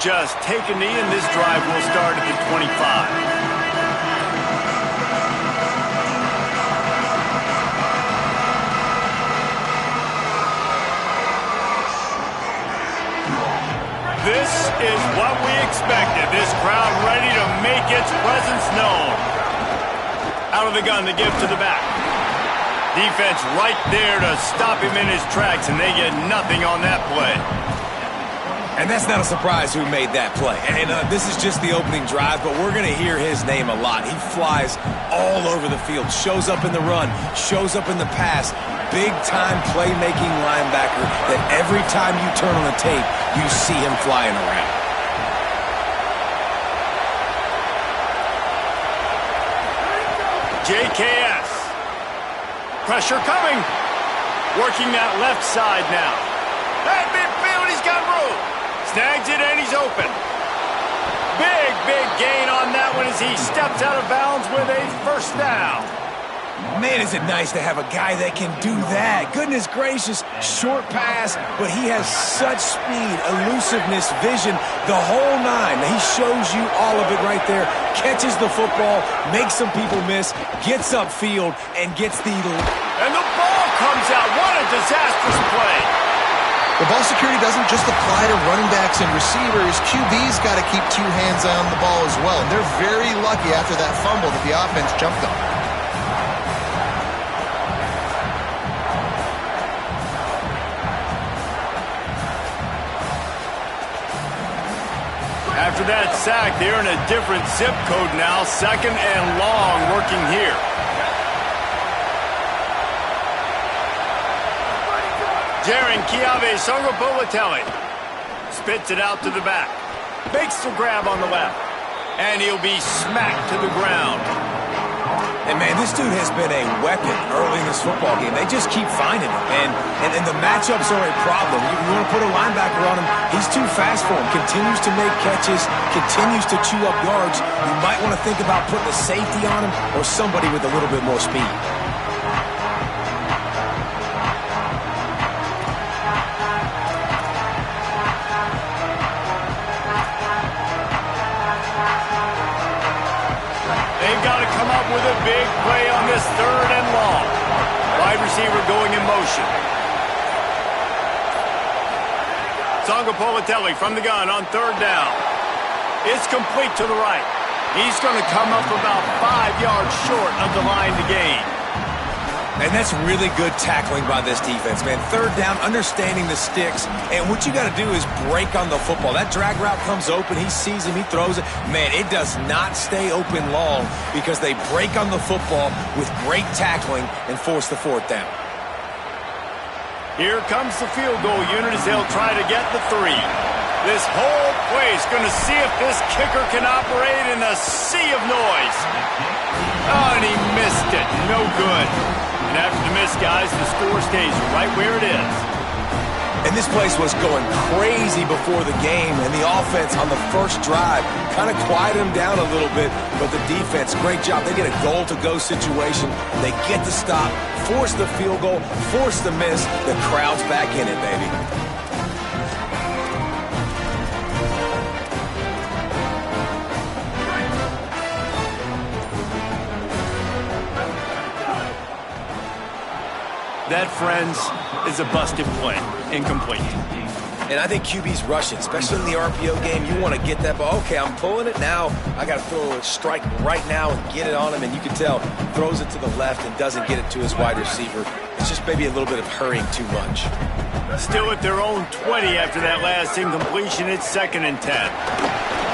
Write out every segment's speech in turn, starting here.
just take a knee, and this drive will start at the 25. This is what we expected. This crowd ready to make its presence known. Out of the gun, the give to the back. Defense right there to stop him in his tracks, and they get nothing on that play. And that's not a surprise who made that play. And this is just the opening drive, but we're going to hear his name a lot. He flies all over the field, shows up in the run, shows up in the pass. Big-time playmaking linebacker that every time you turn on the tape, you see him flying around. JKS. Pressure coming. Working that left side now. Hey, midfield, he's got room. Snags it, and he's open. Big gain on that one as he steps out of bounds with a first down. Man, is it nice to have a guy that can do that. Goodness gracious, short pass, but he has such speed, elusiveness, vision, the whole nine. He shows you all of it right there. Catches the football, makes some people miss, gets upfield, and gets the... And the ball comes out. What a disastrous play. The ball security doesn't just apply to running backs and receivers. QB's got to keep two hands on the ball as well. And they're very lucky after that fumble that the offense jumped on. After that sack, they're in a different zip code now. Second and long working here. Jaron Kiave Songopolitelli spits it out to the back. Makes the grab on the left. And he'll be smacked to the ground. And, man, this dude has been a weapon early in this football game. They just keep finding him. And the matchups are a problem. You want to put a linebacker on him, he's too fast for him. Continues to make catches, continues to chew up yards. You might want to think about putting a safety on him or somebody with a little bit more speed. With a big play on this third and long. Wide receiver going in motion. Songopolitelli from the gun on third down. It's complete to the right. He's going to come up about 5 yards short of the line to gain. And that's really good tackling by this defense, man. Third down, understanding the sticks. And what you got to do is break on the football. That drag route comes open. He sees him. He throws it. Man, it does not stay open long because they break on the football with great tackling and force the fourth down. Here comes the field goal unit as they'll try to get the 3. This whole place going to see if this kicker can operate in a sea of noise. Oh, and he missed it. No good. And after the miss, guys, the score stays right where it is. And this place was going crazy before the game, and the offense on the first drive kind of quieted them down a little bit, but the defense, great job. They get a goal-to-go situation. They get the stop, force the field goal, force the miss. The crowd's back in it, baby. That, friends, is a busted play. Incomplete. And I think QB's rushing, especially in the RPO game. You want to get that ball. Okay, I'm pulling it now. I got to throw a strike right now and get it on him. And you can tell, throws it to the left and doesn't get it to his wide receiver. It's just maybe a little bit of hurrying too much. Still at their own 20 after that last incompletion. It's 2nd and 10.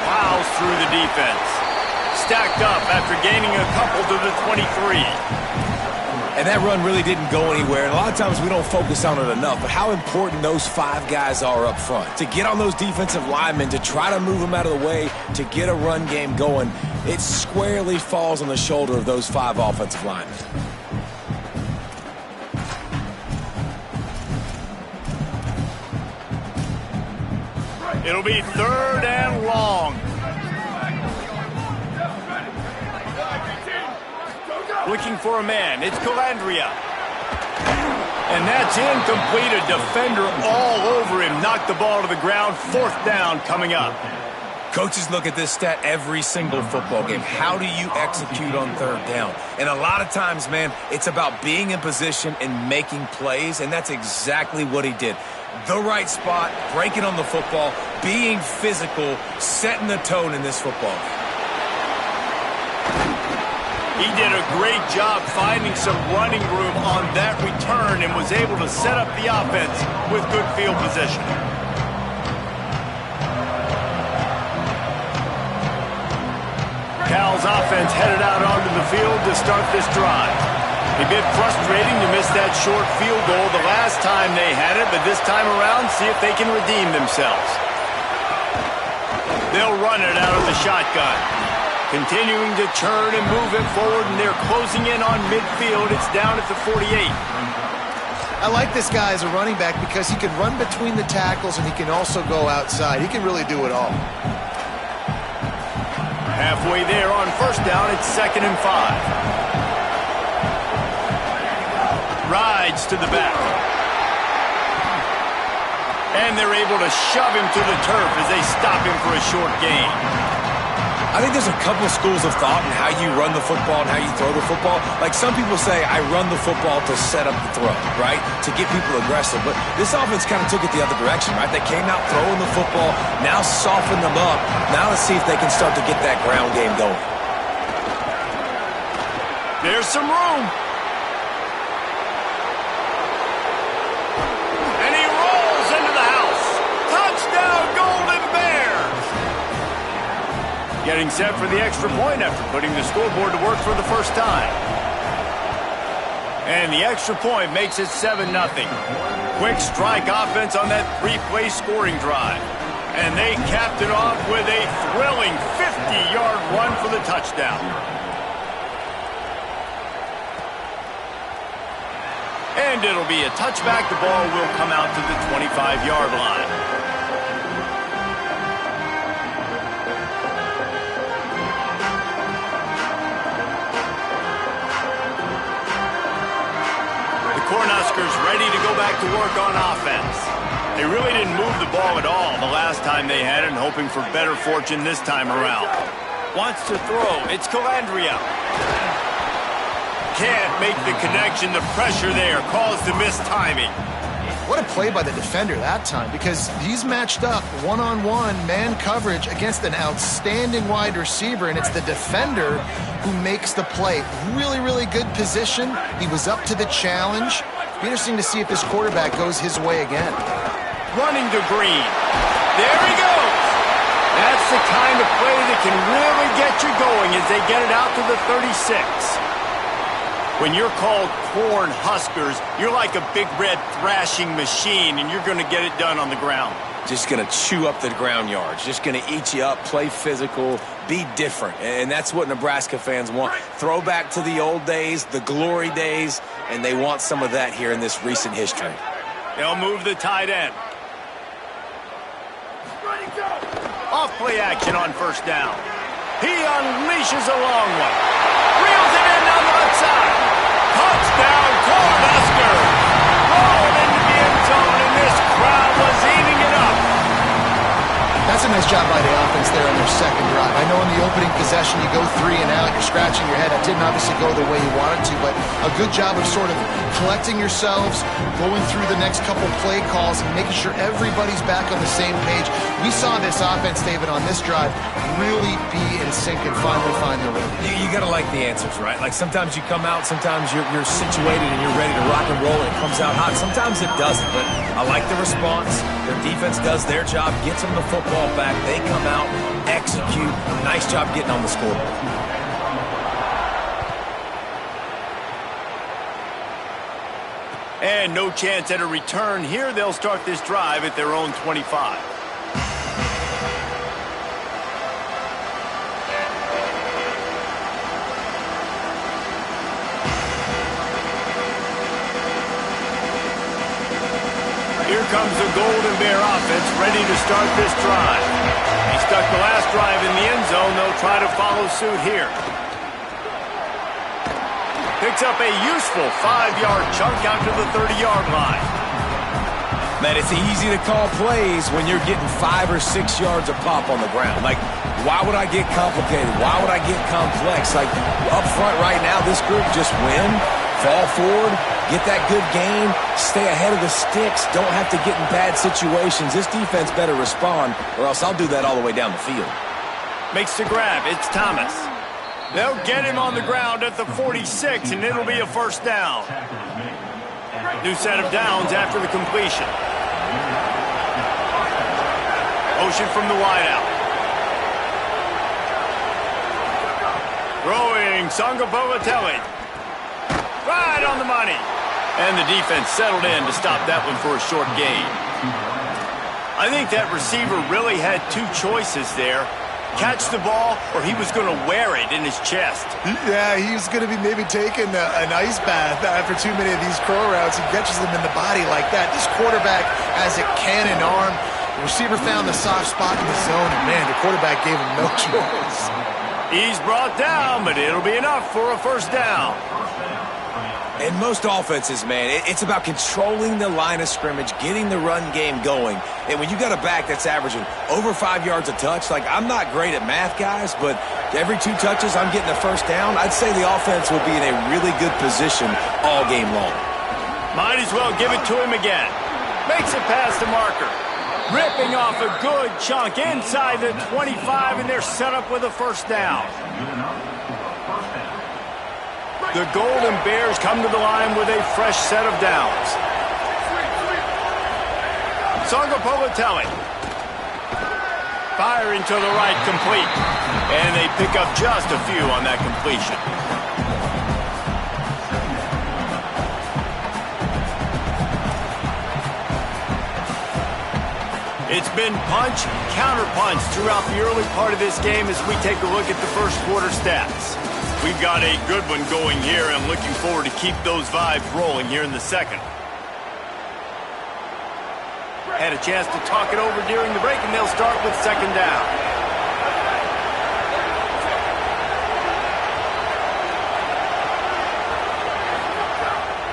Plows through the defense. Stacked up after gaining a couple to the 23. And that run really didn't go anywhere. And a lot of times we don't focus on it enough. But how important those 5 guys are up front. To get on those defensive linemen, to try to move them out of the way, to get a run game going, it squarely falls on the shoulder of those 5 offensive linemen. It'll be 3rd and long. Looking for a man. It's Calandria. And that's incomplete. A defender all over him. Knocked the ball to the ground. 4th down coming up. Coaches look at this stat every single football game. How do you execute on 3rd down? And a lot of times, man, it's about being in position and making plays, and that's exactly what he did. The right spot, breaking on the football, being physical, setting the tone in this football game. He did a great job finding some running room on that return and was able to set up the offense with good field position. Cal's offense headed out onto the field to start this drive. A bit frustrating to miss that short field goal the last time they had it, but this time around, see if they can redeem themselves. They'll run it out of the shotgun. Continuing to turn and move it forward, and they're closing in on midfield. It's down at the 48. I like this guy as a running back because he can run between the tackles and he can also go outside. He can really do it all. Halfway there on 1st down, it's 2nd and 5. Rides to the back. And they're able to shove him to the turf as they stop him for a short gain. I think there's a couple schools of thought in how you run the football and how you throw the football. Like some people say, I run the football to set up the throw, right? To get people aggressive. But this offense kind of took it the other direction, right? They came out throwing the football, now soften them up. Now let's see if they can start to get that ground game going. There's some room. And he rolls into the house. Touchdown, Golden Bears! Getting set for the extra point after putting the scoreboard to work for the first time. And the extra point makes it 7-0. Quick strike offense on that 3-play scoring drive. And they capped it off with a thrilling 50-yard run for the touchdown. And it'll be a touchback. The ball will come out to the 25-yard line. Cornhuskers ready to go back to work on offense. They really didn't move the ball at all the last time they had it, and hoping for better fortune this time around. Wants to throw. It's Calandria. Can't make the connection. The pressure there caused the missed timing. What a play by the defender that time, because he's matched up one-on-one man coverage against an outstanding wide receiver, and it's the defender who makes the play. Really, really good position. He was up to the challenge. Be interesting to see if this quarterback goes his way again. Running to Green. There he goes. That's the kind of play that can really get you going as they get it out to the 36. When you're called Cornhuskers, you're like a big red thrashing machine, and you're going to get it done on the ground. Just going to chew up the ground yards. Just going to eat you up, play physical, be different. And that's what Nebraska fans want. Throw back to the old days, the glory days, and they want some of that here in this recent history. They'll move the tight end. Off play action on 1st down. He unleashes a long one. Reels it in on the left side. Touchdown, Cornhuskers! Rolling into the end zone, and this crowd was eating it up. That's a nice job by the offense there on their second drive. I know in the opening possession you go 3 and out, you're scratching your head. That didn't obviously go the way you wanted to, but a good job of sort of collecting yourselves, going through the next couple play calls, and making sure everybody's back on the same page. We saw this offense, David, on this drive really be in sync and finally find the rhythm. You got to like the answers, right? Like sometimes you come out, sometimes you're situated and you're ready to rock and roll and it comes out hot. Sometimes it doesn't, but I like the response. Their defense does their job, gets them the football back. They come out, execute. Nice job getting on the scoreboard. And no chance at a return here. They'll start this drive at their own 25. Here comes the Golden Bear offense ready to start this drive. He stuck the last drive in the end zone. They'll try to follow suit here. Picks up a useful 5-yard chunk out to the 30-yard line. Man, it's easy to call plays when you're getting 5 or 6 yards of pop on the ground. Like, why would I get complicated? Why would I get complex? Like, up front right now, this group just win, fall forward, get that good gain, stay ahead of the sticks, don't have to get in bad situations. This defense better respond, or else I'll do that all the way down the field. Makes the grab. It's Thomas. They'll get him on the ground at the 46, and it'll be a first down. New set of downs after the completion. Motion from the wideout. Throwing Sangapolatelli. Right on the money. And the defense settled in to stop that one for a short gain. I think that receiver really had two choices there. Catch the ball, or he was going to wear it in his chest. Yeah, he's going to be maybe taking an ice bath after too many of these curl routes. He catches them in the body like that. This quarterback has a cannon arm. The receiver found the soft spot in the zone, and man, the quarterback gave him no choice. He's brought down, but it'll be enough for a first down. In most offenses, man, it's about controlling the line of scrimmage, getting the run game going. And when you got a back that's averaging over 5 yards a touch, like, I'm not great at math, guys, but every 2 touches I'm getting a first down, I'd say the offense will be in a really good position all game long. Might as well give it to him again. Makes it past the marker. Ripping off a good chunk inside the 25, and they're set up with a first down. The Golden Bears come to the line with a fresh set of downs. Sangapolatelli. Firing to the right, complete. And they pick up just a few on that completion. It's been punch, counter-punch throughout the early part of this game as we take a look at the first quarter stats. We've got a good one going here and looking forward to keep those vibes rolling here in the second. Had a chance to talk it over during the break, and they'll start with second down.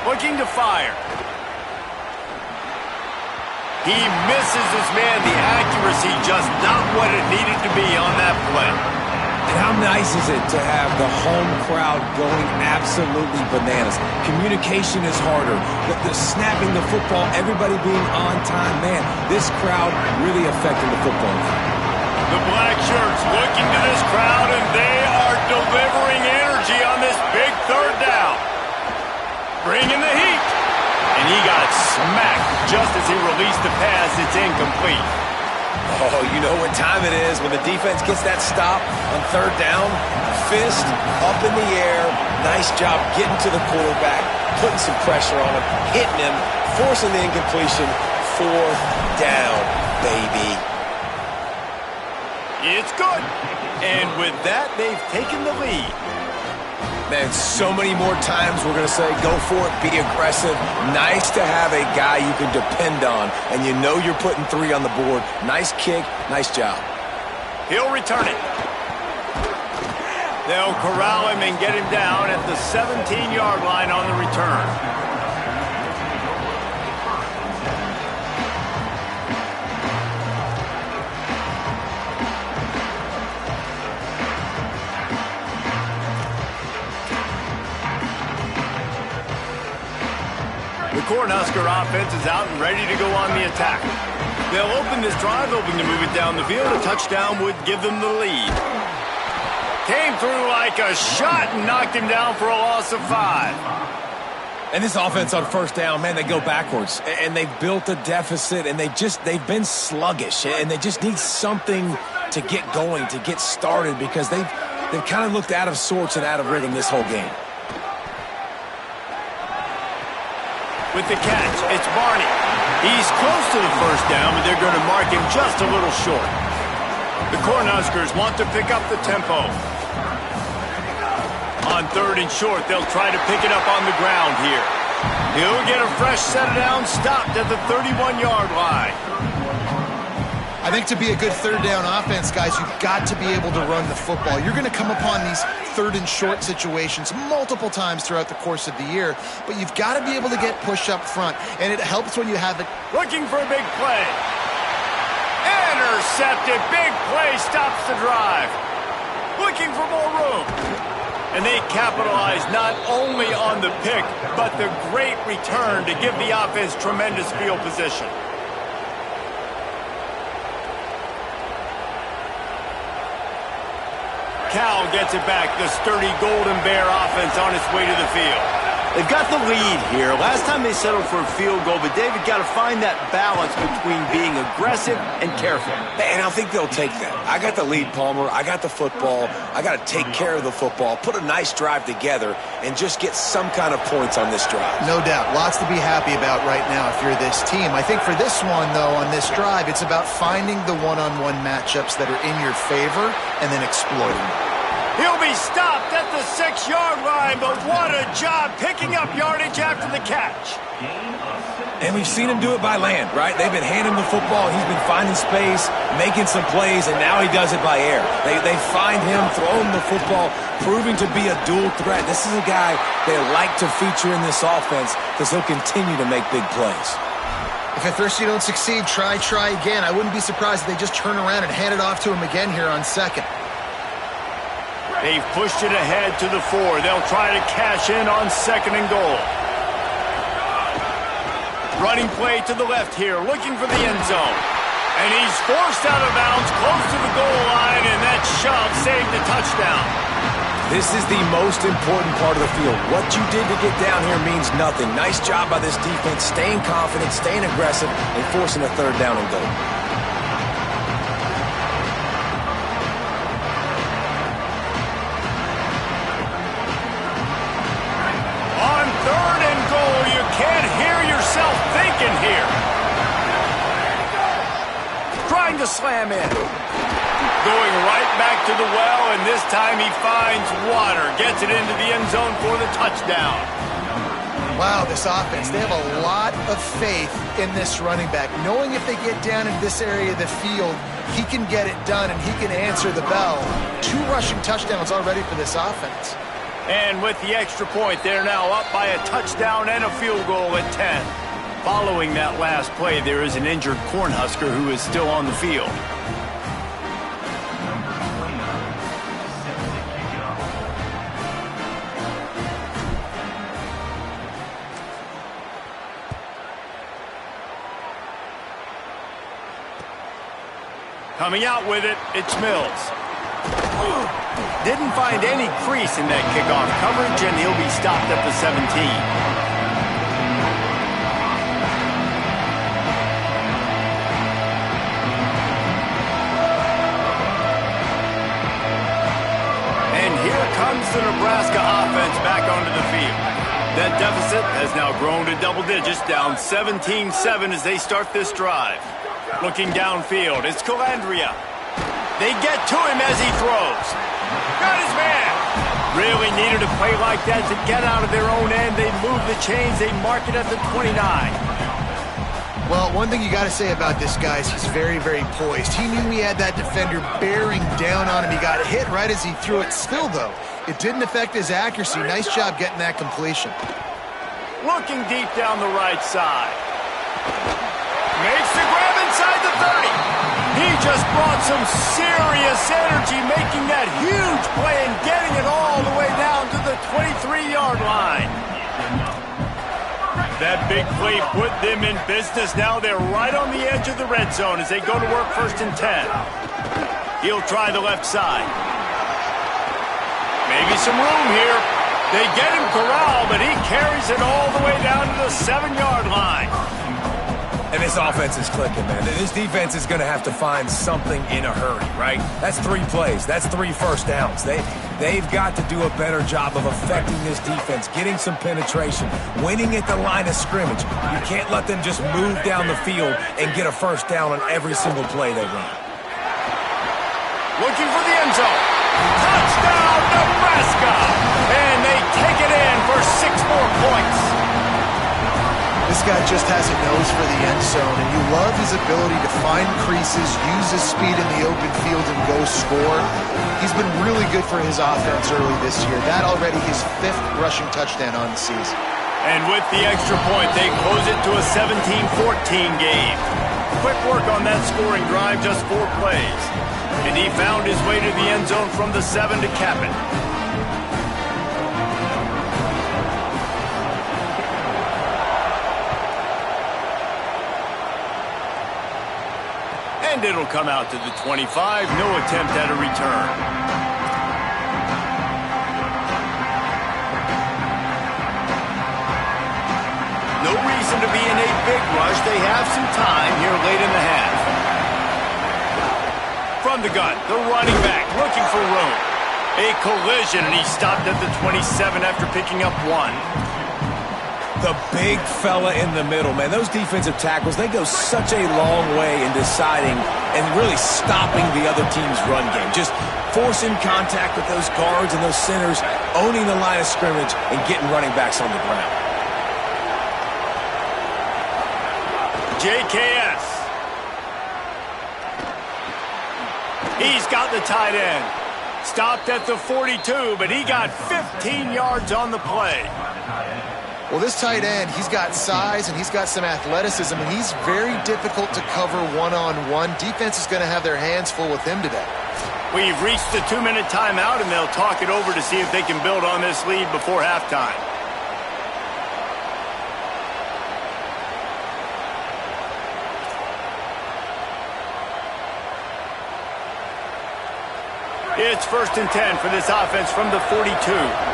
Looking to fire. He misses his man. The accuracy just not what it needed to be on that play. And how nice is it to have the home crowd going absolutely bananas? Communication is harder. The snapping the football, everybody being on time. Man, this crowd really affecting the football. The black shirts looking to this crowd, and they are delivering energy on this big third down. Bringing the heat. And he got smacked just as he released the pass. It's incomplete. Oh, you know what time it is when the defense gets that stop on third down. Fist up in the air. Nice job getting to the quarterback, putting some pressure on him, hitting him, forcing the incompletion. Fourth down, baby. It's good. And with that, they've taken the lead. Man, so many more times we're going to say, go for it, be aggressive. Nice to have a guy you can depend on, and you know you're putting 3 on the board. Nice kick, nice job. He'll return it. They'll corral him and get him down at the 17-yard line on the return. The Cornhusker offense is out and ready to go on the attack. They'll open this drive, hoping to move it down the field. A touchdown would give them the lead. Came through like a shot and knocked him down for a loss of 5. And this offense on first down, man, they go backwards. And they've built a deficit, and they've been sluggish. And they just need something to get going, to get started, because they've kind of looked out of sorts and out of rhythm this whole game. With the catch, it's Barney. He's close to the first down, but they're going to mark him just a little short. The Cornhuskers want to pick up the tempo. On third and short, they'll try to pick it up on the ground here. He'll get a fresh set of downs, stopped at the 31-yard line. I think to be a good third down offense, guys, you've got to be able to run the football. You're going to come upon these third and short situations multiple times throughout the course of the year, but you've got to be able to get push up front, and it helps when you have it. Looking for a big play. Intercepted. Big play stops the drive. Looking for more room. And they capitalize not only on the pick, but the great return to give the offense tremendous field position. Cal gets it back. The sturdy Golden Bear offense on its way to the field. They've got the lead here. Last time they settled for a field goal, but David got to find that balance between being aggressive and careful. And I think they'll take that. I got the lead, Palmer. I got the football. I got to take care of the football, put a nice drive together, and just get some kind of points on this drive. No doubt. Lots to be happy about right now if you're this team. I think for this one, though, on this drive, it's about finding the one-on-one matchups that are in your favor and then exploiting them. He'll be stopped at the 6-yard line, but what a job picking up yardage after the catch. And we've seen him do it by land, right? They've been handing him the football. He's been finding space, making some plays, and now he does it by air. They find him, throw him the football, proving to be a dual threat. This is a guy they like to feature in this offense because he'll continue to make big plays. If at first you don't succeed, try again. I wouldn't be surprised if they just turn around and hand it off to him again here on second. They've pushed it ahead to the 4. They'll try to cash in on 2nd and goal. Running play to the left here, looking for the end zone. And he's forced out of bounds close to the goal line, and that shove saved the touchdown. This is the most important part of the field. What you did to get down here means nothing. Nice job by this defense, staying confident, staying aggressive, and forcing a 3rd down and goal. Here. Trying to slam in. Going right back to the well, and this time he finds water. Gets it into the end zone for the touchdown. Wow, this offense, they have a lot of faith in this running back. Knowing if they get down in this area of the field, he can get it done and he can answer the bell. 2 rushing touchdowns already for this offense. And with the extra point, they're now up by a touchdown and a field goal at 10. Following that last play, there is an injured Cornhusker who is still on the field. Coming out with it, it's Mills. Didn't find any crease in that kickoff coverage, and he'll be stopped at the 17. Comes the Nebraska offense back onto the field. That deficit has now grown to double digits, down 17-7 as they start this drive. Looking downfield, it's Calandria. They get to him as he throws. Got his man. Really needed a play like that to get out of their own end. They move the chains. They mark it at the 29. Well, one thing you got to say about this guy is he's very, very poised. He knew he had that defender bearing down on him. He got hit right as he threw it. Still, though, it didn't affect his accuracy. Nice job getting that completion. Looking deep down the right side. Makes the grab inside the 30. He just brought some serious energy, making that huge play and getting it all the way down to the 23-yard line. That big play put them in business. Now they're right on the edge of the red zone as they go to work 1st and 10. He'll try the left side. Maybe some room here. They get him corralled, but he carries it all the way down to the 7-yard line. And this offense is clicking, man. This defense is going to have to find something in a hurry, right? That's 3 plays. That's 3 first downs. They've got to do a better job of affecting this defense, getting some penetration, winning at the line of scrimmage. You can't let them just move down the field and get a first down on every single play they run. Looking for the end zone. Touchdown, Nebraska! And they take it in for 6 more points. This guy just has a nose for the end zone, and you love his ability to find creases, use his speed in the open field, and go score. He's been really good for his offense early this year. That already his 5th rushing touchdown on the season. And with the extra point, they close it to a 17-14 game. Quick work on that scoring drive, just 4 plays. And he found his way to the end zone from the 7 to cap it. And it'll come out to the 25. No attempt at a return. No reason to be in a big rush. They have some time here late in the half. From the gun, the running back looking for room. A collision, and he stopped at the 27 after picking up 1. The big fella in the middle, man. Those defensive tackles, they go such a long way in deciding and really stopping the other team's run game. Just forcing contact with those guards and those centers, owning the line of scrimmage, and getting running backs on the ground. JKS. He's got the tight end. Stopped at the 42, but he got 15 yards on the play. Well, this tight end, he's got size and he's got some athleticism, and he's very difficult to cover one-on-one. Defense is going to have their hands full with him today. We've reached the 2-minute timeout, and they'll talk it over to see if they can build on this lead before halftime. It's 1st and 10 for this offense from the 42.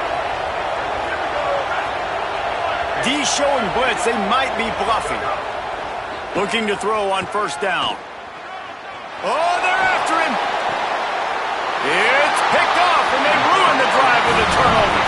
D showing blitz. They might be bluffing. Looking to throw on 1st down. Oh, they're after him. It's picked off, and they ruin the drive with a turnover.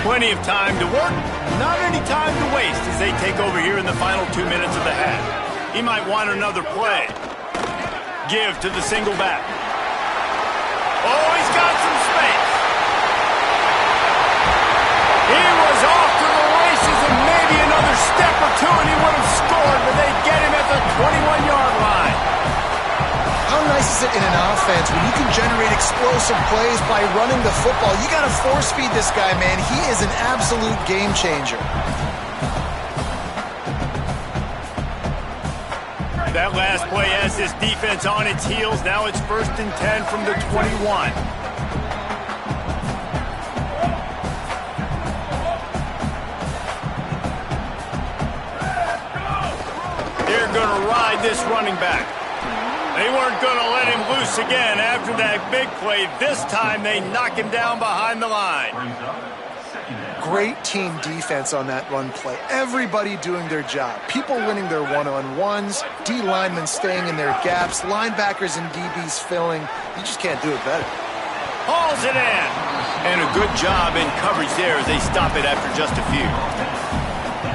Plenty of time to work, not any time to waste as they take over here in the final 2 minutes of the half. He might want another play. Give to the single back. Oh, he's got some space. He was off to the races, and maybe another step or two and he would have scored, but they get him at the 21-yard line. How nice is it in an offense when you can generate explosive plays by running the football? You got to force feed this guy, man. He is an absolute game changer. That last play has this defense on its heels. Now it's 1st and 10 from the 21. They're going to ride this running back. They weren't going to let him loose again after that big play. This time they knock him down behind the line. Great team defense on that run play. Everybody doing their job. People winning their one-on-ones, D linemen staying in their gaps, linebackers and DBs filling. You just can't do it better. Hauls it in. And a good job in coverage there as they stop it after just a few.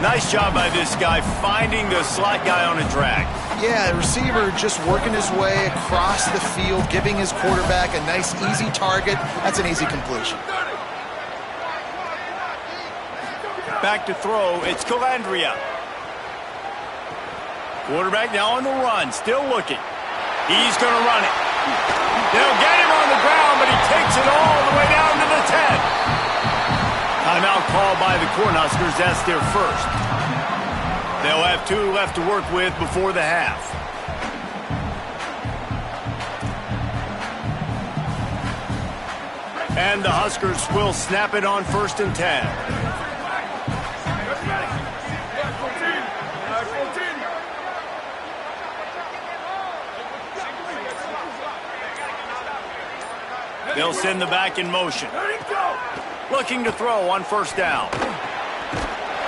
Nice job by this guy finding the slot guy on a drag. Yeah, the receiver just working his way across the field, giving his quarterback a nice, easy target. That's an easy completion. Back to throw, it's Calandria. Quarterback now on the run, still looking. He's going to run it. They'll get him on the ground, but he takes it all the way down to the 10. Timeout called by the Cornhuskers. That's their first. They'll have 2 left to work with before the half. And the Huskers will snap it on 1st and 10. They'll send the back in motion. Looking to throw on 1st down.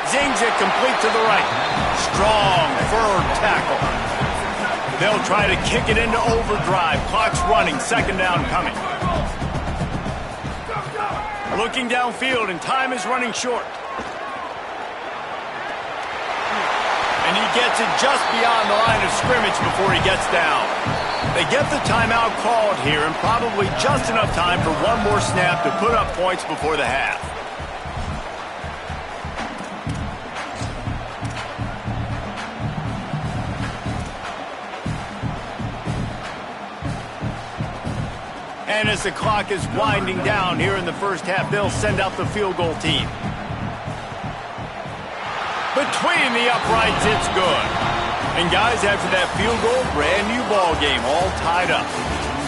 Zings it complete to the right. Strong, firm tackle. They'll try to kick it into overdrive. Clock's running, 2nd down coming. Looking downfield, and time is running short. And he gets it just beyond the line of scrimmage before he gets down. They get the timeout called here, and probably just enough time for one more snap to put up points before the half. And as the clock is winding down here in the first half, they'll send out the field goal team. Between the uprights, it's good. And guys, after that field goal, brand new ball game, all tied up.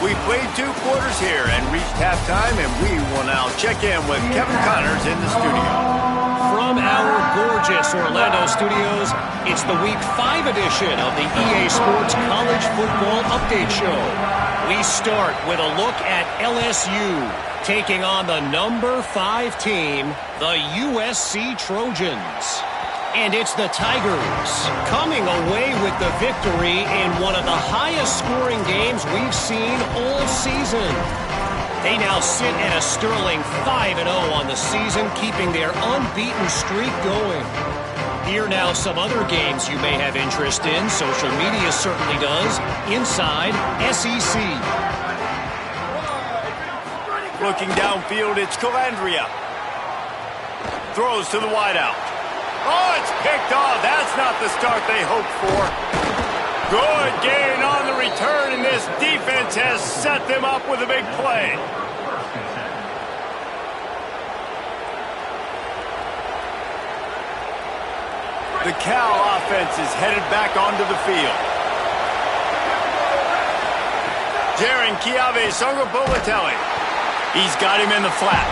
We played 2 quarters here and reached halftime, and we will now check in with Kevin Connors in the studio. From our gorgeous Orlando studios, it's the Week 5 edition of the EA Sports College Football Update Show. We start with a look at LSU taking on the number 5 team, the USC Trojans. And it's the Tigers coming away with the victory in one of the highest scoring games we've seen all season. They now sit at a sterling 5-0 on the season, keeping their unbeaten streak going. Here now some other games you may have interest in. Social media certainly does. Inside SEC. Looking downfield, it's Calandria. Throws to the wideout. Oh, it's picked off. That's not the start they hoped for. Good gain on the return, and this defense has set them up with a big play. The Cal offense is headed back onto the field. Jaron Chiave-Songobolatelli. He's got him in the flat.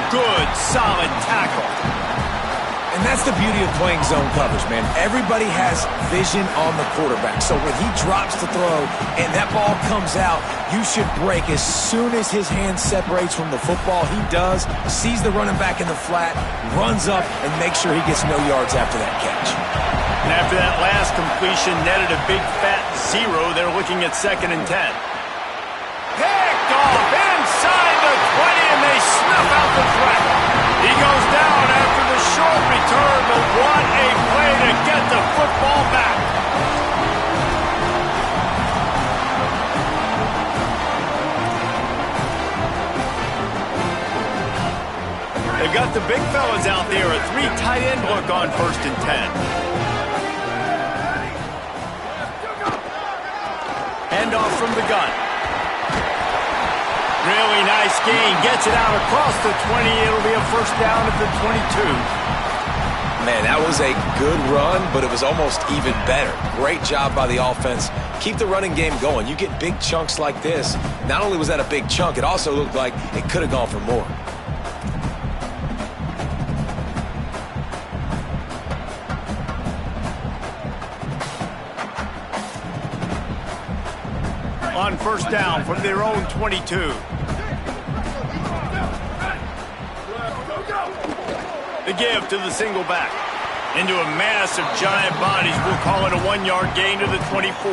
Good, solid tackle. And that's the beauty of playing zone coverage, man. Everybody has vision on the quarterback. So when he drops to throw and that ball comes out, you should break as soon as his hand separates from the football. He does, sees the running back in the flat, runs up, and makes sure he gets no yards after that catch. And after that last completion, netted a big fat 0. They're looking at 2nd and 10. Picked off inside the 20, and they snuff out the threat. He goes down after the short return, but what a play to get the football back. They've got the big fellas out there, a 3 tight end look on 1st and 10. Handoff from the gun. Really nice gain. Gets it out across the 20. It'll be a first down at the 22. Man, that was a good run, but it was almost even better. Great job by the offense. Keep the running game going. You get big chunks like this. Not only was that a big chunk, it also looked like it could have gone for more. On first down from their own 22. The give to the single back. Into a mass of giant bodies. We'll call it a 1-yard gain to the 24.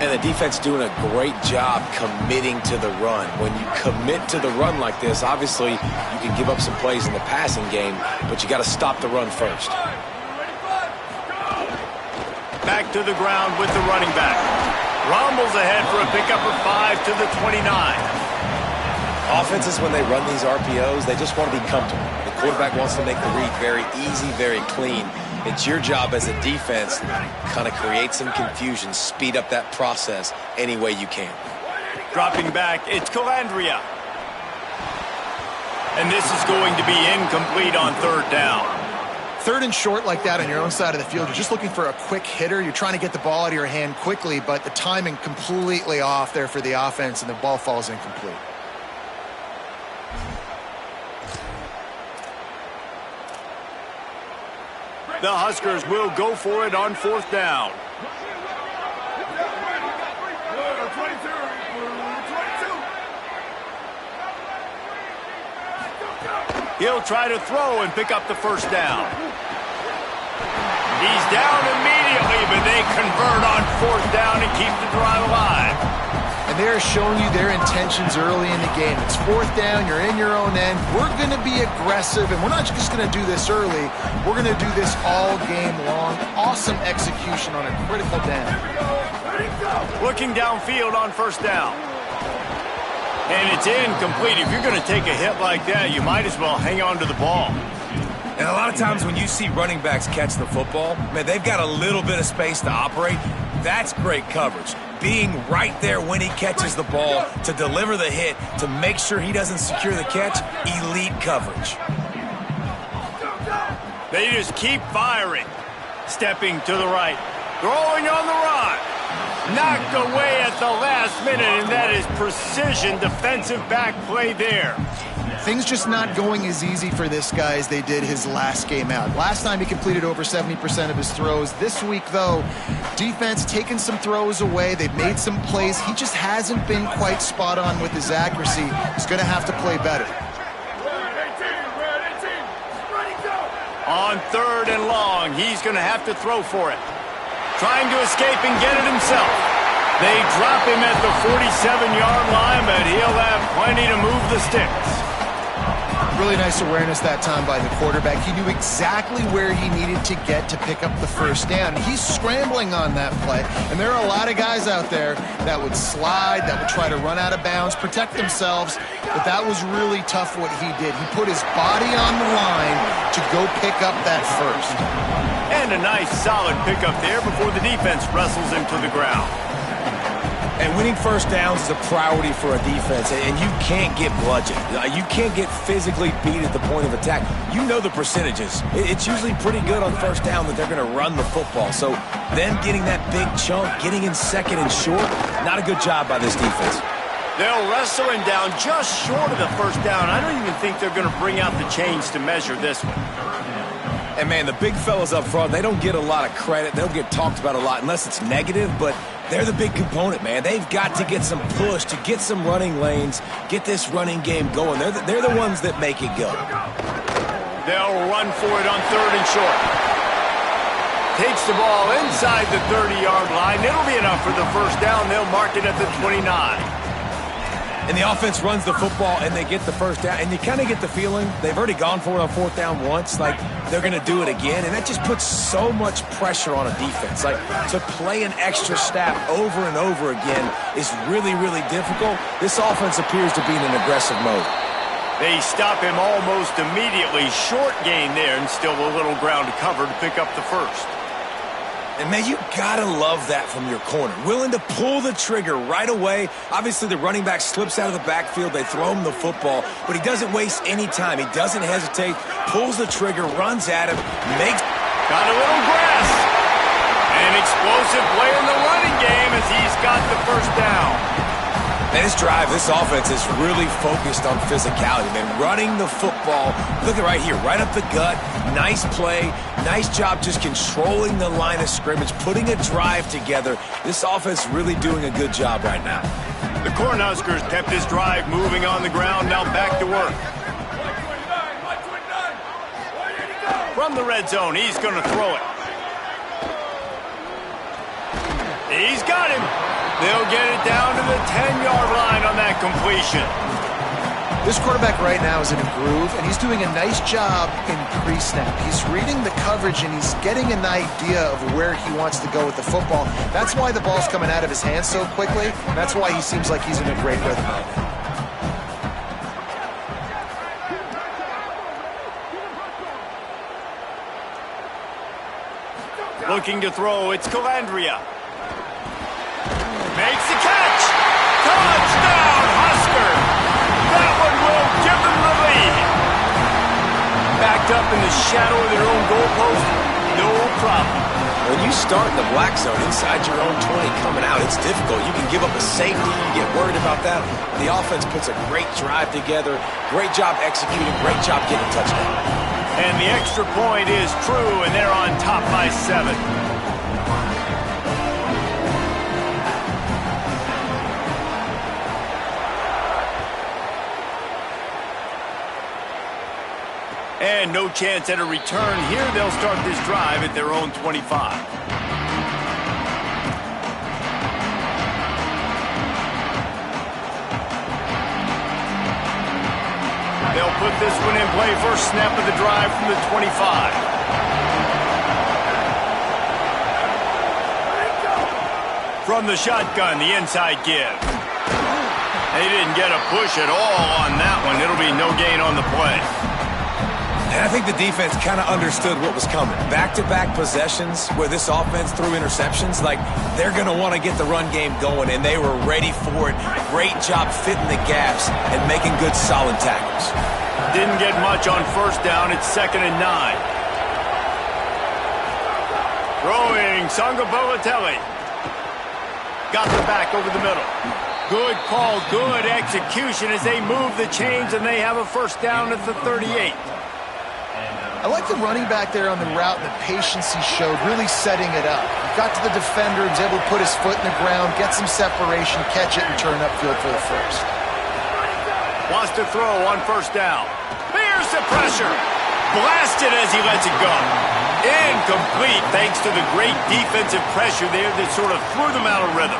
And the defense doing a great job committing to the run. When you commit to the run like this, obviously you can give up some plays in the passing game, but you got to stop the run first. Back to the ground with the running back. Rumbles ahead for a pickup of 5 to the 29. Offenses, when they run these RPOs, they just want to be comfortable. The quarterback wants to make the read very easy, very clean. It's your job as a defense to kind of create some confusion, speed up that process any way you can. Dropping back, it's Calandria. And this is going to be incomplete on 3rd down. 3rd and short like that on your own side of the field, you're just looking for a quick hitter. You're trying to get the ball out of your hand quickly, but the timing completely off there for the offense, and the ball falls incomplete. The Huskers will go for it on 4th down. He'll try to throw and pick up the first down. He's down immediately, but they convert on 4th down and keep the drive alive. And they're showing you their intentions early in the game. It's fourth down, you're in your own end. We're going to be aggressive, and we're not just going to do this early. We're going to do this all game long. Awesome execution on a critical down. Looking downfield on first down. And it's incomplete. If you're going to take a hit like that, you might as well hang on to the ball. And a lot of times when you see running backs catch the football, man, they've got a little bit of space to operate. That's great coverage. Being right there when he catches the ball to deliver the hit, to make sure he doesn't secure the catch, elite coverage. They just keep firing. Stepping to the right. Throwing on the run. Knocked away at the last minute, and that is precision defensive back play there. Things just not going as easy for this guy as they did his last game out. Last time he completed over 70% of his throws. This week, though, defense taking some throws away. They've made some plays. He just hasn't been quite spot on with his accuracy. He's going to have to play better. On third and long, he's going to have to throw for it. Trying to escape and get it himself. They drop him at the 47-yard line, but he'll have plenty to move the sticks. Really nice awareness that time by the quarterback. He knew exactly where he needed to get to pick up the first down. He's scrambling on that play, and there are a lot of guys out there that would slide, that would try to run out of bounds, protect themselves, but that was really tough what he did. He put his body on the line to go pick up that first. And a nice solid pickup there before the defense wrestles him to the ground. And winning first downs is a priority for a defense, and you can't get bludgeoned. You can't get physically beat at the point of attack. You know the percentages. It's usually pretty good on first down that they're going to run the football. So them getting that big chunk, getting in second and short, not a good job by this defense. They'll wrestle him down just short of the first down. I don't even think they're going to bring out the chains to measure this one. And, man, the big fellas up front, they don't get a lot of credit. They'll get talked about a lot unless it's negative, but they're the big component, man. They've got to get some push, to get some running lanes, get this running game going. They're the ones that make it go. They'll run for it on third and short. Takes the ball inside the 30-yard line. It'll be enough for the first down. They'll mark it at the 29. And the offense runs the football, and they get the first down. And you kind of get the feeling they've already gone for it on fourth down once. Like, they're going to do it again. And that just puts so much pressure on a defense. Like, to play an extra snap over and over again is really, really difficult. This offense appears to be in an aggressive mode. They stop him almost immediately. Short gain there, and still a little ground to cover to pick up the first. And, man, you got to love that from your corner. Willing to pull the trigger right away. Obviously, the running back slips out of the backfield. They throw him the football, but he doesn't waste any time. He doesn't hesitate, pulls the trigger, runs at him, makes... Got a little grass. An explosive play in the running game as he's got the first down. And this drive, this offense is really focused on physicality, man. Running the football. Look at right here, right up the gut. Nice play. Nice job just controlling the line of scrimmage, putting a drive together. This offense really doing a good job right now. The Cornhuskers kept this drive moving on the ground, now back to work. From the red zone, he's going to throw it. He's got him. They'll get it down to the 10-yard line on that completion. This quarterback right now is in a groove, and he's doing a nice job in pre-snap. He's reading the coverage, and he's getting an idea of where he wants to go with the football. That's why the ball's coming out of his hands so quickly, and that's why he seems like he's in a great rhythm right now. Looking to throw, it's Calandria. Makes the catch. Touchdown, Husker. That one will give them the lead. Backed up in the shadow of their own goalpost, no problem. When you start in the black zone inside your own 20 coming out, it's difficult. You can give up a safety. You get worried about that. The offense puts a great drive together. Great job executing. Great job getting a touchdown. And the extra point is true, and they're on top by 7. And no chance at a return here. They'll start this drive at their own 25. They'll put this one in play first snap of the drive from the 25. From the shotgun, the inside give. They didn't get a push at all on that one. It'll be no gain on the play. And I think the defense kind of understood what was coming. Back-to-back possessions where this offense threw interceptions, like they're going to want to get the run game going, and they were ready for it. Great job fitting the gaps and making good solid tackles. Didn't get much on first down. It's 2nd and 9. Throwing, Sangabolotelli. Got the back over the middle. Good call, good execution as they move the chains, and they have a first down at the 38. I like the running back there on the route and the patience he showed, really setting it up. He got to the defender, was able to put his foot in the ground, get some separation, catch it, and turn upfield for the first. Wants to throw on first down. Here's the pressure. Blasted as he lets it go. Incomplete thanks to the great defensive pressure there that sort of threw them out of rhythm.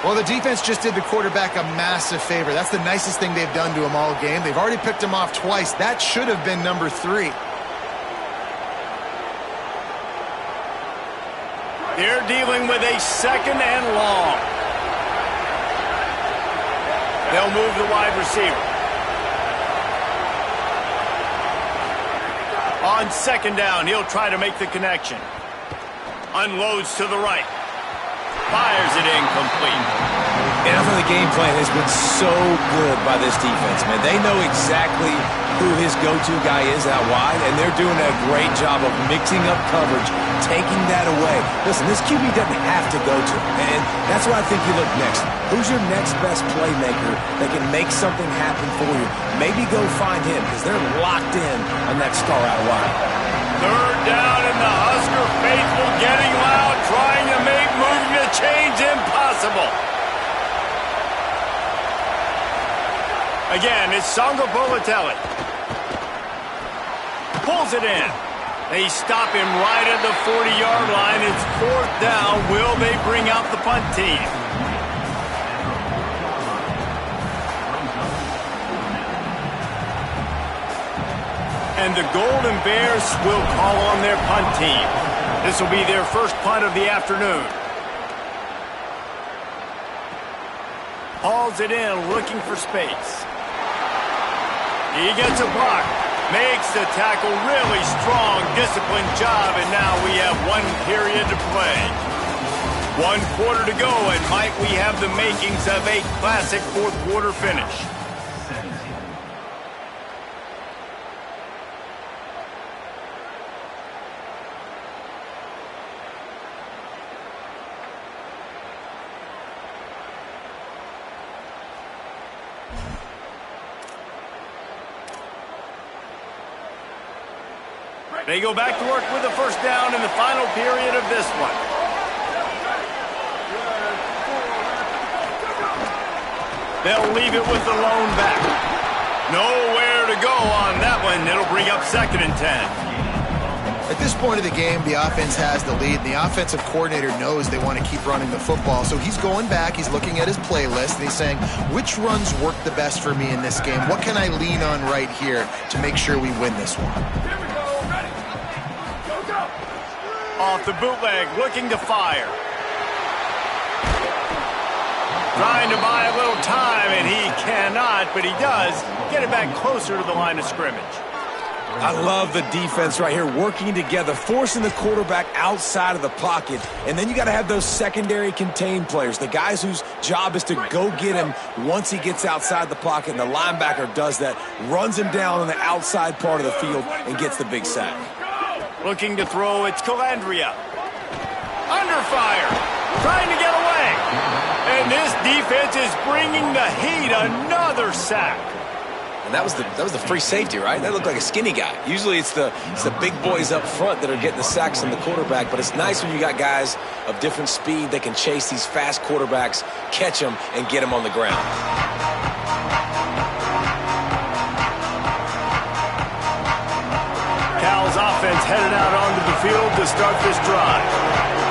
Well, the defense just did the quarterback a massive favor. That's the nicest thing they've done to him all game. They've already picked him off twice. That should have been number 3. They're dealing with a 2nd and long. They'll move the wide receiver. On 2nd down, he'll try to make the connection. Unloads to the right. Fires it incomplete. And I think the game plan has been so good by this defense, man. They know exactly who his go-to guy is out wide, and they're doing a great job of mixing up coverage, taking that away. Listen, this QB doesn't have to go to him, and that's where I think you look next. Who's your next best playmaker that can make something happen for you? Maybe go find him, because they're locked in on that star out wide. 3rd down, and the Husker faithful getting loud, trying to make moving the chains impossible. Again, it's Sangabolotelli. Pulls it in. They stop him right at the 40-yard line. It's 4th down. Will they bring out the punt team? And the Golden Bears will call on their punt team. This will be their first punt of the afternoon. Hauls it in, looking for space. He gets a block. Makes the tackle, really strong, disciplined job, and now we have 1 period to play. 1 quarter to go, and might we have the makings of a classic 4th quarter finish. They go back to work with the first down in the final period of this one. They'll leave it with the lone back. Nowhere to go on that one. It'll bring up 2nd and 10. At this point of the game, the offense has the lead, and the offensive coordinator knows they want to keep running the football. So he's going back, he's looking at his playlist, and he's saying, which runs work the best for me in this game? What can I lean on right here to make sure we win this one? Off the bootleg, looking to fire. Trying to buy a little time, and he cannot, but he does get it back closer to the line of scrimmage. I love the defense right here, working together, forcing the quarterback outside of the pocket. And then you got to have those secondary contained players, the guys whose job is to go get him once he gets outside the pocket, and the linebacker does that, runs him down on the outside part of the field and gets the big sack. Looking to throw, it's Calandria. Under fire, trying to get away. And this defense is bringing the heat, another sack. And that was the free safety, right? That looked like a skinny guy. Usually it's the big boys up front that are getting the sacks on the quarterback, but it's nice when you got guys of different speed that can chase these fast quarterbacks, catch them, and get them on the ground. Cal's offense headed out onto the field to start this drive.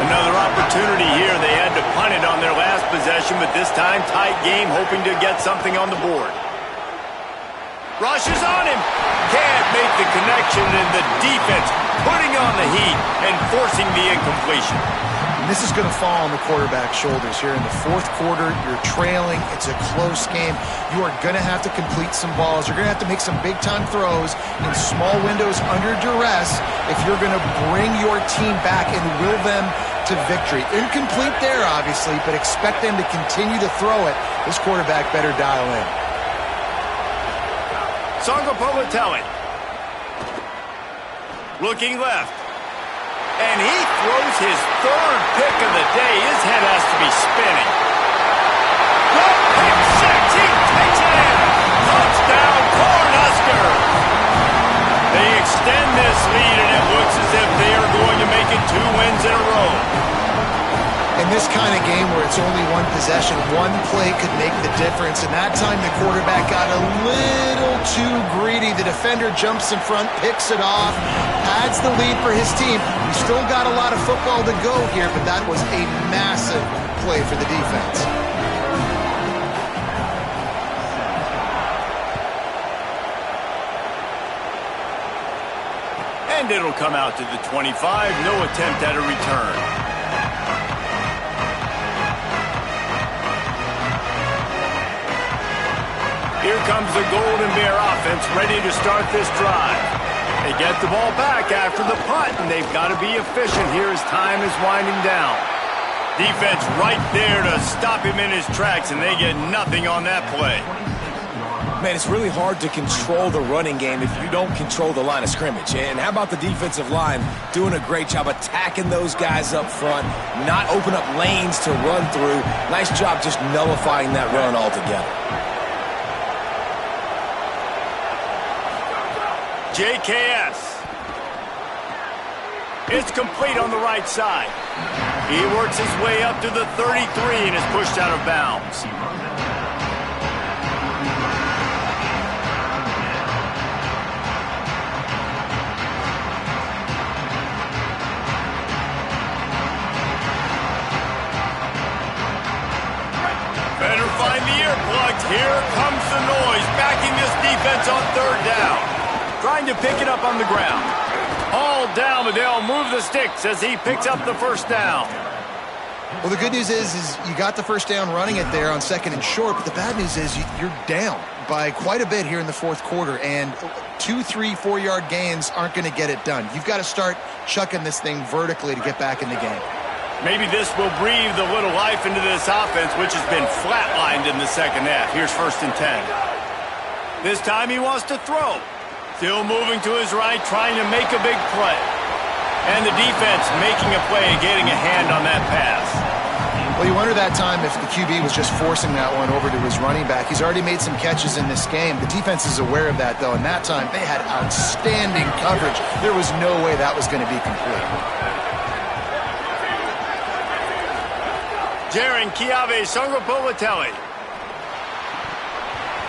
Another opportunity here. They had to punt it on their last possession, but this time tight game, hoping to get something on the board. Rushes on him. Can't make the connection, and the defense putting on the heat and forcing the incompletion. And this is going to fall on the quarterback's shoulders here in the fourth quarter. You're trailing. It's a close game. You are going to have to complete some balls. You're going to have to make some big-time throws in small windows under duress if you're going to bring your team back and will them to victory. Incomplete there, obviously, but expect them to continue to throw it. This quarterback better dial in. Sangopolitelli. Looking left. And he throws his third pick of the day. His head has to be spinning. The pick six. He takes it in. Touchdown, Cornhuskers. They extend this lead, and it looks as if they are going to make it 2 wins in a row. In this kind of game where it's only one possession, one play could make the difference. And that time the quarterback got a little too greedy. The defender jumps in front, picks it off, adds the lead for his team. We still got a lot of football to go here, but that was a massive play for the defense. And it'll come out to the 25. No attempt at a return. Here comes the Golden Bear offense ready to start this drive. They get the ball back after the punt, and they've got to be efficient here as time is winding down. Defense right there to stop him in his tracks, and they get nothing on that play. Man, it's really hard to control the running game if you don't control the line of scrimmage. And how about the defensive line doing a great job attacking those guys up front, not open up lanes to run through. Nice job just nullifying that run altogether. JKS. It's complete on the right side. He works his way up to the 33 and is pushed out of bounds. Better find the earplugs. Here comes the noise, backing this defense on third down. Trying to pick it up on the ground. All down, but they'll move the sticks as he picks up the first down. Well, the good news is you got the first down running it there on 2nd and short, but the bad news is you're down by quite a bit here in the fourth quarter, and 2, 3, 4-yard gains aren't going to get it done. You've got to start chucking this thing vertically to get back in the game. Maybe this will breathe a little life into this offense, which has been flatlined in the second half. Here's 1st and 10. This time he wants to throw. Still moving to his right, trying to make a big play. And the defense making a play and getting a hand on that pass. Well, you wonder that time if the QB was just forcing that one over to his running back. He's already made some catches in this game. The defense is aware of that, though, and that time they had outstanding coverage. There was no way that was going to be complete. Jaron Chiave Sangopolitelli.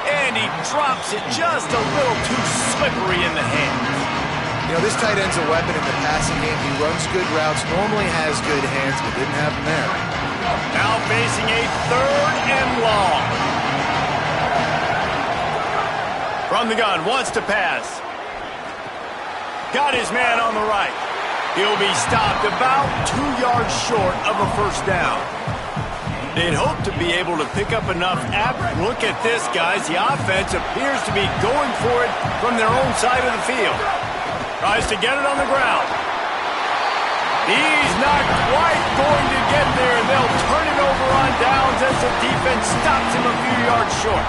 And he drops it just a little too slippery in the hands. You know, this tight end's a weapon in the passing game. He runs good routes, normally has good hands, but didn't have them there. Now facing a 3rd and long. From the gun, wants to pass. Got his man on the right. He'll be stopped about 2 yards short of a first down. They'd hope to be able to pick up enough. Look at this, guys. The offense appears to be going for it from their own side of the field. Tries to get it on the ground. He's not quite going to get there. They'll turn it over on downs as the defense stops him a few yards short.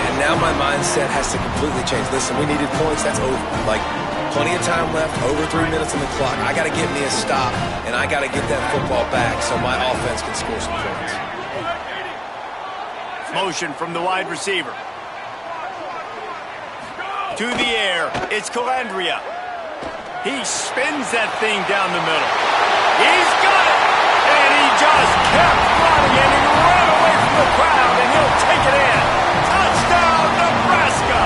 And now my mindset has to completely change. Listen, we needed points. That's over. Like, plenty of time left, over 3 minutes on the clock. I got to get me a stop, and I got to get that football back so my offense can score some points. Motion from the wide receiver. To the air, it's Calandria. He spins that thing down the middle. He's got it! And he just kept running, and he ran away from the crowd, and he'll take it in. Touchdown, Nebraska!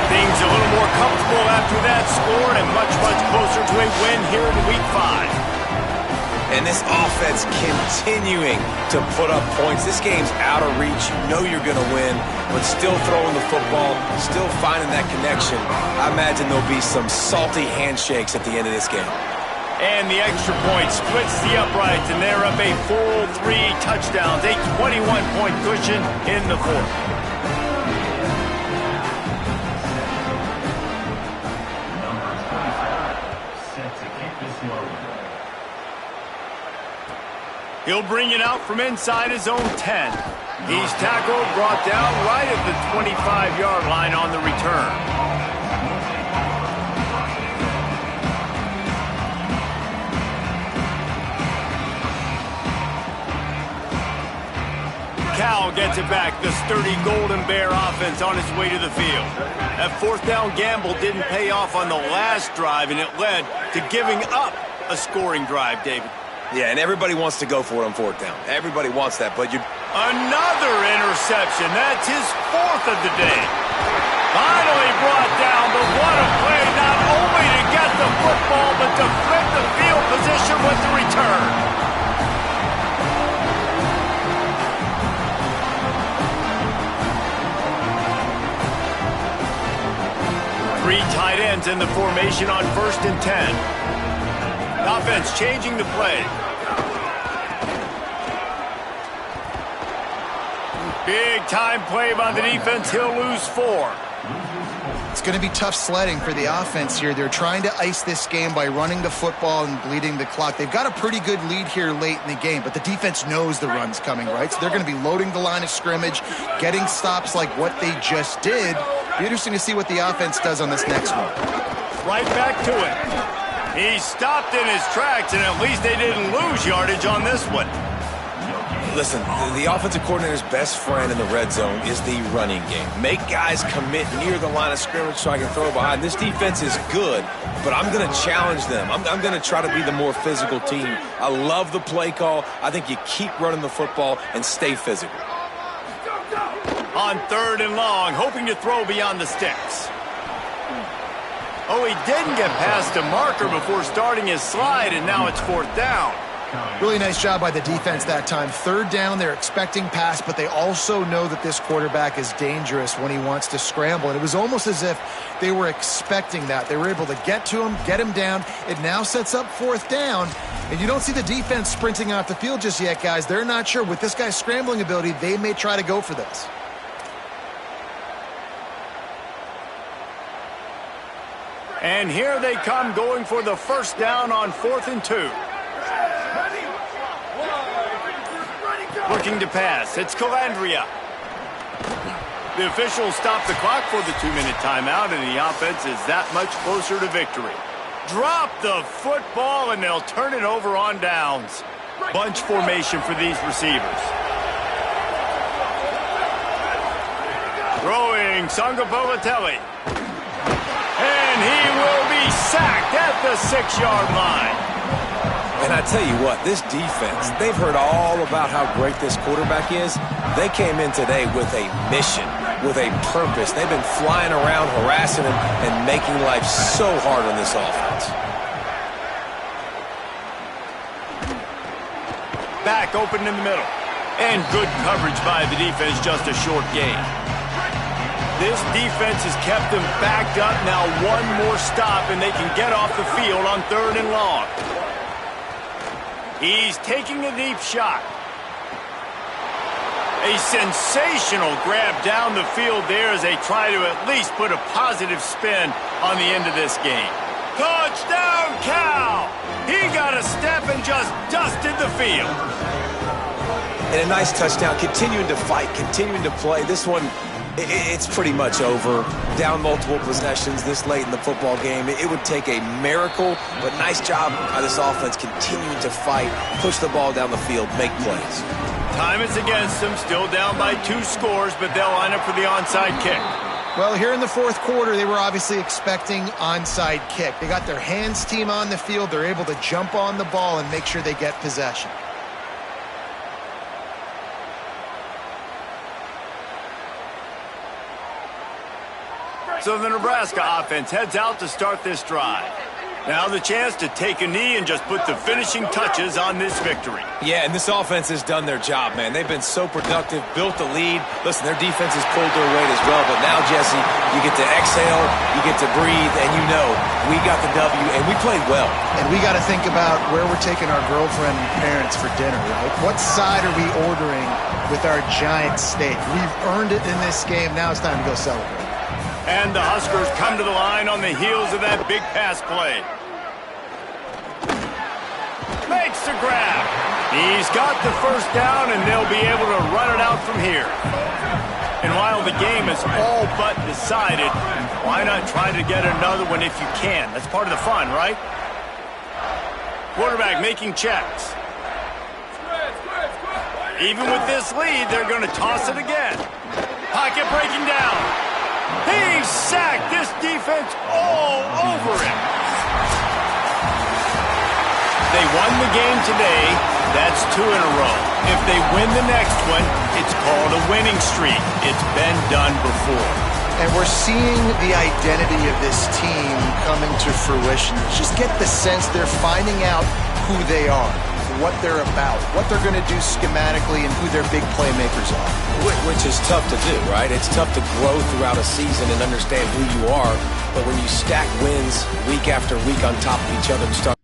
Things a little more comfortable after that score and much, much closer to a win here in Week 5. And this offense continuing to put up points. This game's out of reach. You know you're going to win, but still throwing the football, still finding that connection. I imagine there'll be some salty handshakes at the end of this game. And the extra point splits the uprights, and they're up a full 3 touchdowns, a 21-point cushion in the fourth. He'll bring it out from inside his own 10. He's tackled, brought down right at the 25-yard line on the return. Cal gets it back, the sturdy Golden Bear offense on its way to the field. That fourth down gamble didn't pay off on the last drive, and it led to giving up a scoring drive, David. Yeah, and everybody wants to go for it on fourth down. Everybody wants that, but you... Another interception. That's his 4th of the day. Finally brought down, but what a play, not only to get the football, but to flip the field position with the return. 3 tight ends in the formation on 1st and 10. Offense changing the play. Big time play by the defense. He'll lose 4. It's going to be tough sledding for the offense here. They're trying to ice this game by running the football and bleeding the clock. They've got a pretty good lead here late in the game, but the defense knows the run's coming, right? So they're going to be loading the line of scrimmage, getting stops like what they just did. Be interesting to see what the offense does on this next one. Right back to it. He stopped in his tracks, and at least they didn't lose yardage on this one. Listen, the offensive coordinator's best friend in the red zone is the running game. Make guys commit near the line of scrimmage so I can throw behind. This defense is good, but I'm going to challenge them. I'm going to try to be the more physical team. I love the play call. I think you keep running the football and stay physical. On 3rd and long, hoping to throw beyond the sticks. Oh, he didn't get past the marker before starting his slide, and now it's 4th down. Really nice job by the defense that time. 3rd down, they're expecting pass, but they also know that this quarterback is dangerous when he wants to scramble. And it was almost as if they were expecting that. They were able to get to him, get him down. It now sets up 4th down. And you don't see the defense sprinting off the field just yet, guys. They're not sure. With this guy's scrambling ability, they may try to go for this. And here they come, going for the 1st down on 4th and 2. Looking to pass. It's Calandria. The officials stop the clock for the 2-minute timeout, and the offense is that much closer to victory. Drop the football, and they'll turn it over on downs. Bunch formation for these receivers. Throwing Sangapovatelli. And he will be sacked at the 6-yard line. And I tell you what, this defense, they've heard all about how great this quarterback is. They came in today with a mission, with a purpose. They've been flying around, harassing him, and making life so hard on this offense. Back open in the middle. And good coverage by the defense, just a short gain. This defense has kept them backed up. Now 1 more stop, and they can get off the field on 3rd and long. He's taking a deep shot. A sensational grab down the field there as they try to at least put a positive spin on the end of this game. Touchdown, Cal! He got a step and just dusted the field. And a nice touchdown, continuing to fight, continuing to play. This one, it's pretty much over. Down multiple possessions this late in the football game. It would take a miracle, but nice job by this offense continuing to fight, push the ball down the field, make plays. Time is against them, still down by 2 scores, but they'll line up for the onside kick. Well, here in the 4th quarter, they were obviously expecting onside kick. They got their hands team on the field. They're able to jump on the ball and make sure they get possession. So the Nebraska offense heads out to start this drive. Now the chance to take a knee and just put the finishing touches on this victory. Yeah, and this offense has done their job, man. They've been so productive, built the lead. Listen, their defense has pulled their weight as well. But now, Jesse, you get to exhale, you get to breathe, and you know we got the W, and we played well. And we got to think about where we're taking our girlfriend and parents for dinner, right? What side are we ordering with our giant steak? We've earned it in this game. Now it's time to go celebrate. And the Huskers come to the line on the heels of that big pass play. Makes the grab. He's got the first down, and they'll be able to run it out from here. And while the game is all but decided, why not try to get another one if you can? That's part of the fun, right? Quarterback making checks. Even with this lead, they're going to toss it again. Pocket breaking down. He's sacked. This defense all over him. They won the game today. That's 2 in a row. If they win the next one, it's called a winning streak. It's been done before. And we're seeing the identity of this team coming to fruition. Just get the sense they're finding out who they are, what they're about, what they're going to do schematically, and who their big playmakers are. Which is tough to do, right? It's tough to grow throughout a season and understand who you are. But when you stack wins week after week on top of each other and start